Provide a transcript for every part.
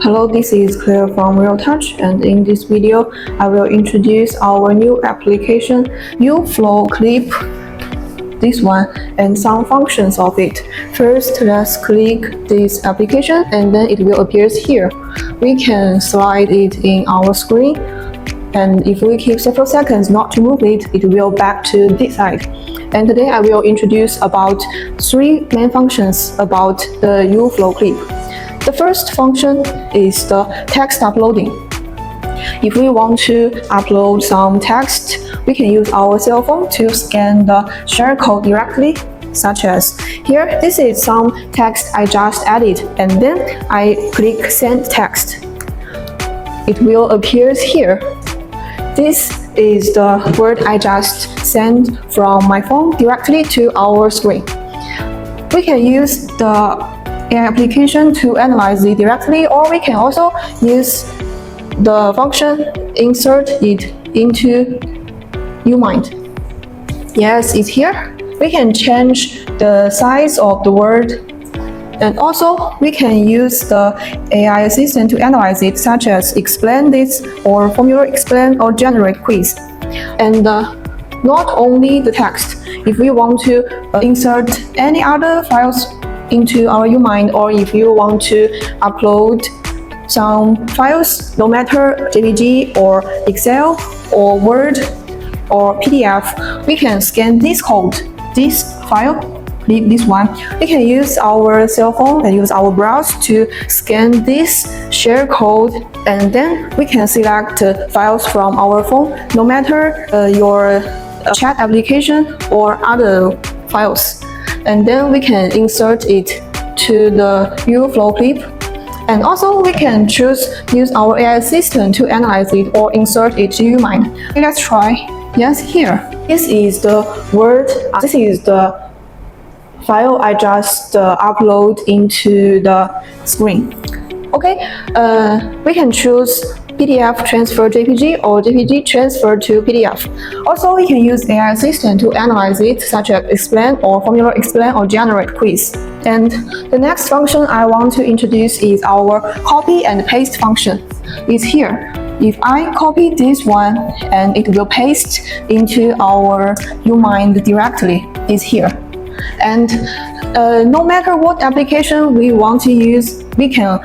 Hello, this is Claire from Riotouch, and in this video, I will introduce our new application, UFlowClip, this one, and some functions of it. First, let's click this application, and then it will appear here. We can slide it in our screen, and if we keep several seconds not to move it, it will back to this side. And today I will introduce about 3 main functions about the UFlowClip. The first function is the text uploading. If we want to upload some text, we can use our cell phone to scan the share code directly, such as here, this is some text I just added, and then I click send text. It will appear here. This is the word I just sent from my phone directly to our screen. We can use the application to analyze it directly, or we can also use the function insert it into Umind. Yes, it's here. We can change the size of the word, and also we can use the AI assistant to analyze it, such as explain this, or formula explain, or generate quiz. And not only the text. If we want to insert any other files into our Umind, or if you want to upload some files, no matter JPG or Excel or Word or PDF, we can scan this code, this file, click this one. We can use our cell phone and use our browser to scan this share code, and then we can select files from our phone, no matter your chat application or other files. And then we can insert it to the UFlowClip. And also we can use our AI assistant to analyze it or insert it to Umind. Let's try. Yes, here. This is the word. This is the file I just upload into the screen. Okay. We can choose PDF transfer JPG or JPG transfer to PDF. Also, we can use AI assistant to analyze it, such as explain or formula explain or generate quiz. And the next function I want to introduce is our copy and paste function. It's here. If I copy this one, and it will paste into our Umind directly, it's here. And no matter what application we want to use, we can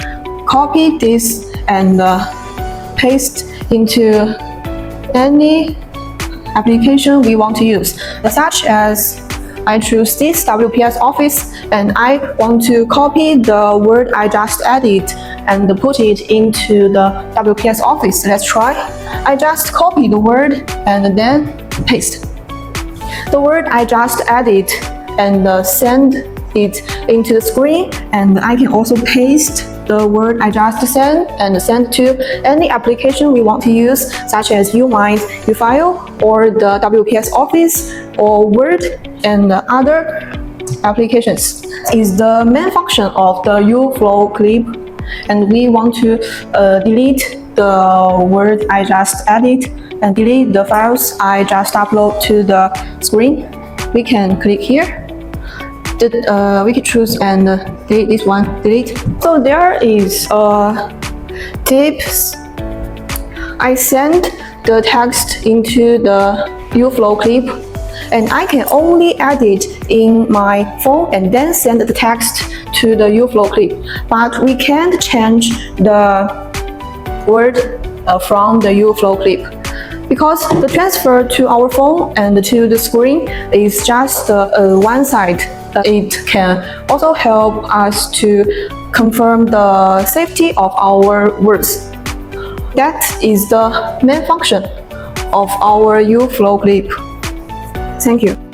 copy this and paste into any application we want to use, such as I choose this WPS Office, and I want to copy the word I just added and put it into the WPS Office. Let's try. I just copy the word and then paste the word I just added and send it into the screen, and I can also paste the word I just sent and send to any application we want to use, such as Umind, UFile, or the WPS Office, or Word, and other applications. Is the main function of the UFlowClip, and we want to delete the word I just added and delete the files I just upload to the screen. We can click here. We can choose and delete this one, delete. So there is tips. I send the text into the UFlowClip, and I can only add it in my phone and then send the text to the UFlowClip. But we can't change the word from the UFlowClip, because the transfer to our phone and to the screen is just one side. It can also help us to confirm the safety of our words. That is the main function of our UFlowClip. Thank you.